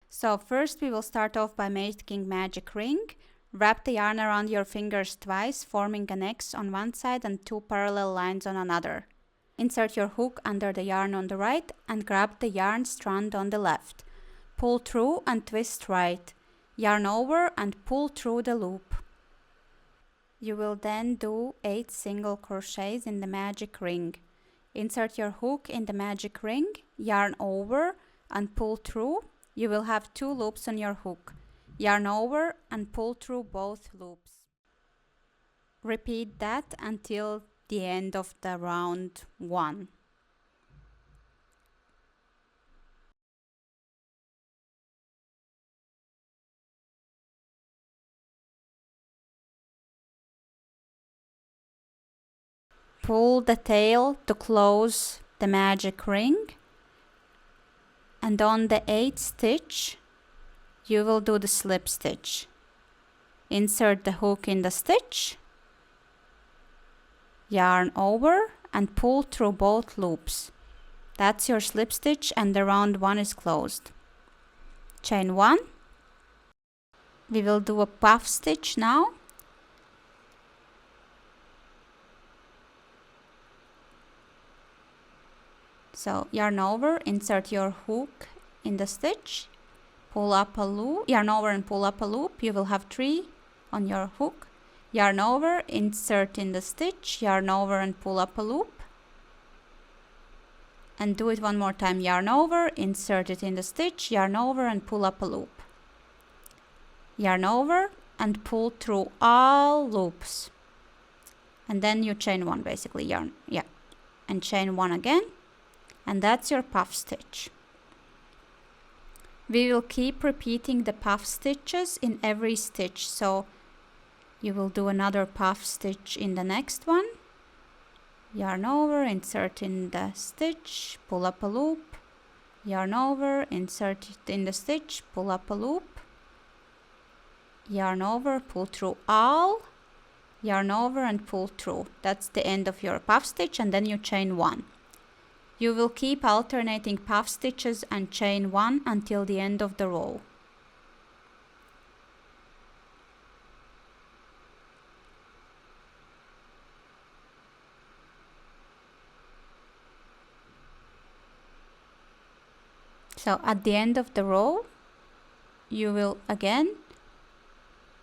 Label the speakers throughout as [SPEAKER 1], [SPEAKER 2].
[SPEAKER 1] So first we will start off by making magic ring. Wrap the yarn around your fingers twice, forming an X on one side and two parallel lines on another. Insert your hook under the yarn on the right and grab the yarn strand on the left. Pull through and twist right. Yarn over and pull through the loop. You will then do 8 single crochets in the magic ring. Insert your hook in the magic ring, yarn over and pull through. You will have 2 loops on your hook. Yarn over and pull through both loops. Repeat that until the end of the round 1. Pull the tail to close the magic ring, and on the 8th stitch you will do the slip stitch. Insert the hook in the stitch, yarn over and pull through both loops. That's your slip stitch and the round 1 is closed. Chain 1. We will do a puff stitch now. So yarn over, insert your hook in the stitch, pull up a loop, yarn over and pull up a loop. You will have 3 on your hook. Yarn over, insert in the stitch, yarn over and pull up a loop. And do it one more time. Yarn over, insert it in the stitch, yarn over and pull up a loop. Yarn over and pull through all loops. And then you chain 1 basically, yarn, and chain 1 again. And that's your puff stitch. We will keep repeating the puff stitches in every stitch. So you will do another puff stitch in the next one. Yarn over, insert in the stitch, pull up a loop. Yarn over, insert it in the stitch, pull up a loop. Yarn over, pull through all. Yarn over and pull through. That's the end of your puff stitch, and then you chain 1. You will keep alternating puff stitches and chain 1 until the end of the row. So at the end of the row, you will again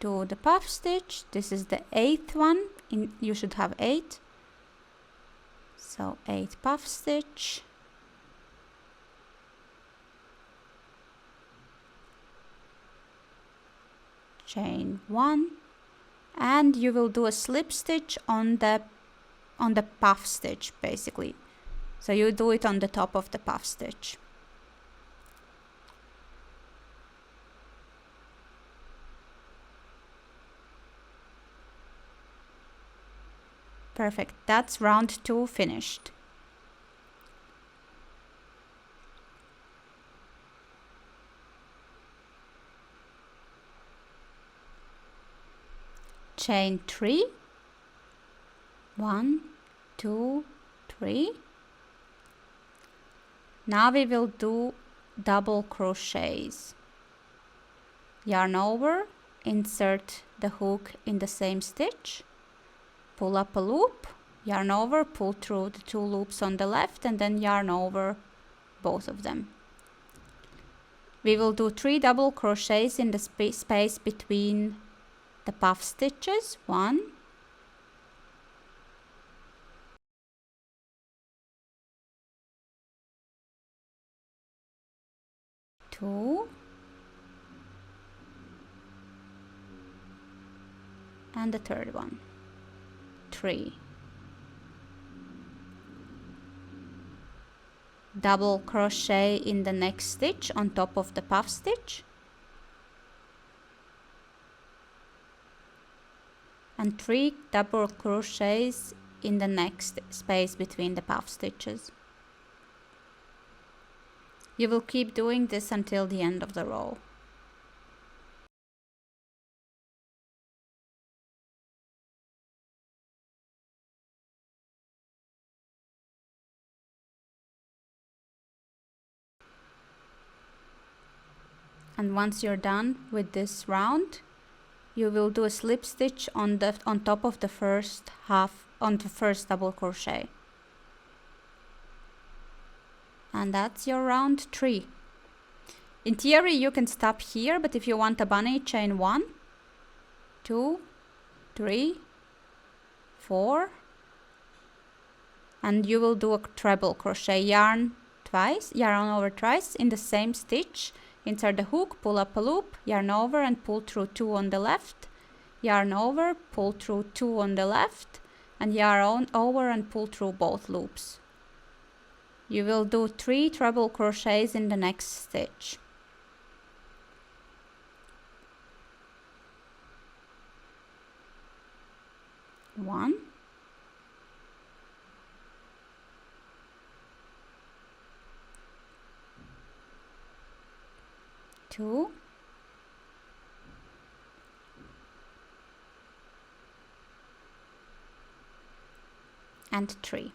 [SPEAKER 1] do the puff stitch. This is the 8th one. You should have 8. So 8 puff stitch. Chain 1. And you will do a slip stitch on the puff stitch basically. So you do it on the top of the puff stitch. Perfect. That's round 2 finished. Chain 3. 1, 2, 3. Now we will do double crochets. Yarn over, insert the hook in the same stitch. Pull up a loop, yarn over, pull through the 2 loops on the left, and then yarn over both of them. We will do 3 double crochets in the space between the puff stitches. 1, 2, and the third one, 3. Double crochet in the next stitch on top of the puff stitch, and 3 double crochets in the next space between the puff stitches. You will keep doing this until the end of the row. And once you're done with this round, you will do a slip stitch on top of the first half, on the first double crochet. And that's your round 3. In theory you can stop here, but if you want a bunny, chain 1, 2, 3, 4, and you will do a treble crochet. Yarn over twice in the same stitch. Insert the hook, pull up a loop, yarn over and pull through 2 on the left, yarn over, pull through 2 on the left, and yarn over and pull through both loops. You will do 3 treble crochets in the next stitch. 1, 2, and 3.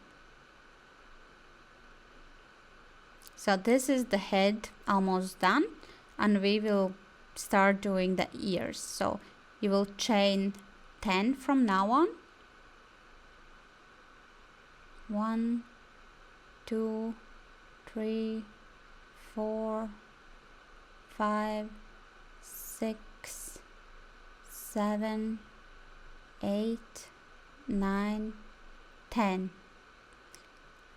[SPEAKER 1] So this is the head almost done, and we will start doing the ears. So you will chain 10 from now on. 1, 2, 3, 4, 5, 6, 7, 8, 9, 10.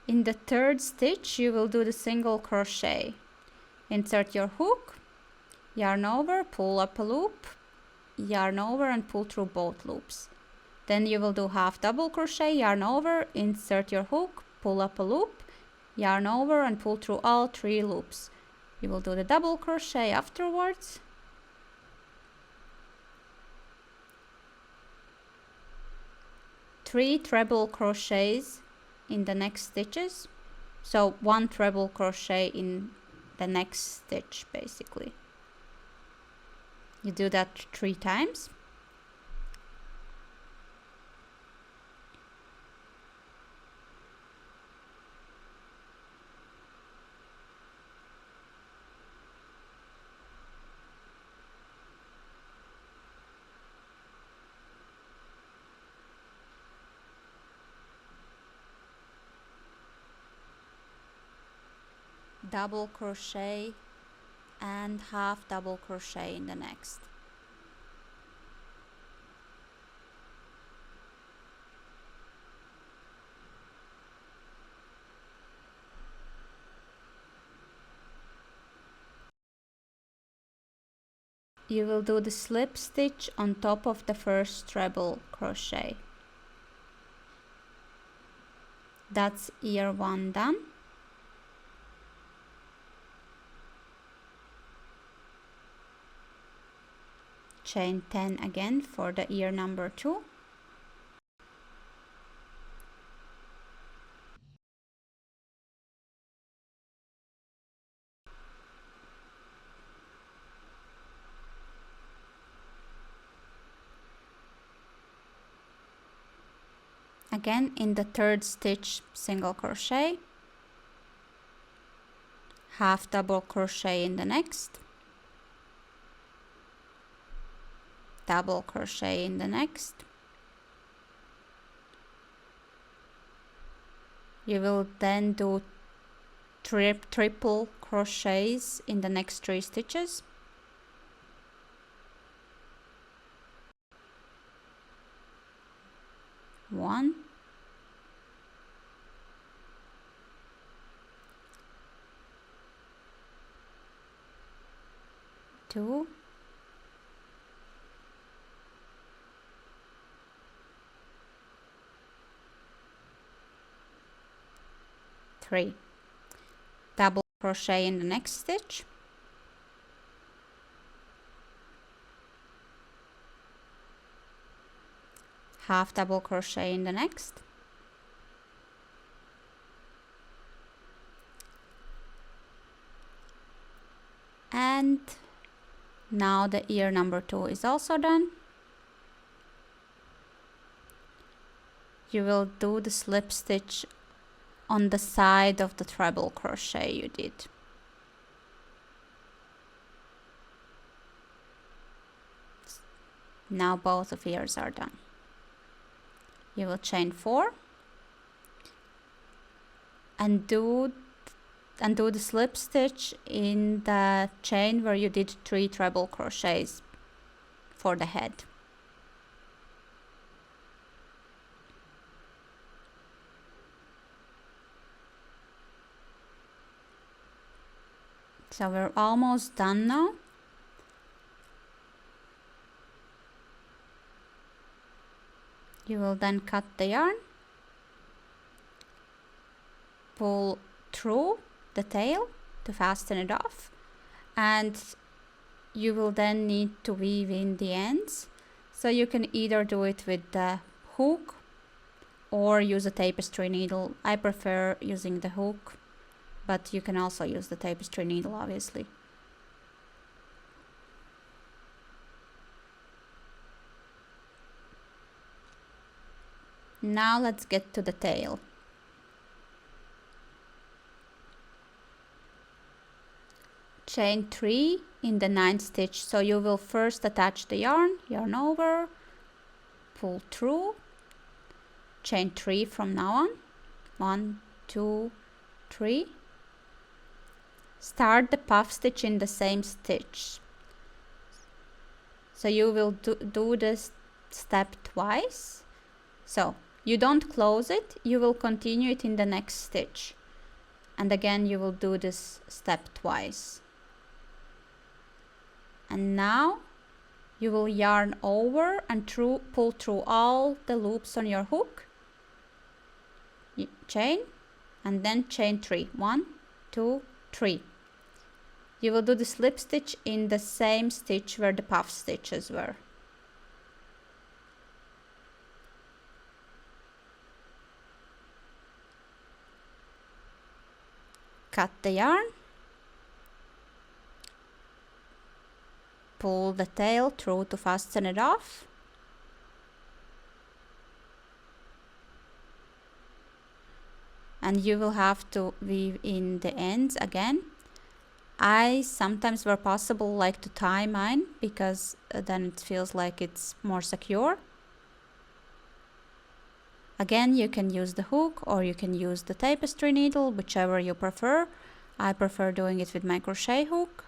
[SPEAKER 1] In the third stitch you will do the single crochet. Insert your hook, yarn over, pull up a loop, yarn over and pull through both loops. Then you will do half double crochet, yarn over, insert your hook, pull up a loop, yarn over and pull through all 3 loops. You will do the double crochet afterwards. Three treble crochets in the next stitches. So 1 treble crochet in the next stitch basically. You do that 3 times. Double crochet and half double crochet in the next. You will do the slip stitch on top of the first treble crochet. That's ear 1 done. Chain 10 again for the ear number 2. Again in the third stitch single crochet, half double crochet in the next, double crochet in the next. You will then do triple crochets in the next 3 stitches. One, 2, 3. Double crochet in the next stitch. Half double crochet in the next. And now the ear number 2 is also done. You will do the slip stitch on the side of the treble crochet you did. Now both of ears are done. You will chain 4 and do the slip stitch in the chain where you did 3 treble crochets for the head. So we're almost done now. You will then cut the yarn, pull through the tail to fasten it off, and you will then need to weave in the ends. So you can either do it with the hook or use a tapestry needle. I prefer using the hook, but you can also use the tapestry needle, obviously. Now let's get to the tail. Chain 3 in the 9th stitch. So you will first attach the yarn over, pull through, chain 3 from now on. 1, 2, 3. Start the puff stitch in the same stitch. So you will do this step twice. So you don't close it, you will continue it in the next stitch. And again you will do this step twice. And now you will yarn over and pull through all the loops on your hook. Chain and then chain 3. 1, 2, 3. You will do the slip stitch in the same stitch where the puff stitches were. Cut the yarn, pull the tail through to fasten it off, and you will have to weave in the ends again. I sometimes, where possible, like to tie mine because then it feels like it's more secure. Again, you can use the hook or you can use the tapestry needle, whichever you prefer. I prefer doing it with my crochet hook.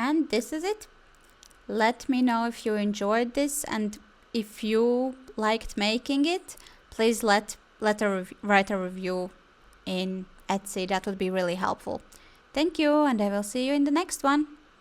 [SPEAKER 1] And this is it. Let me know if you enjoyed this, and if you liked making it, please write a review in Etsy. That would be really helpful. Thank you, and I will see you in the next one.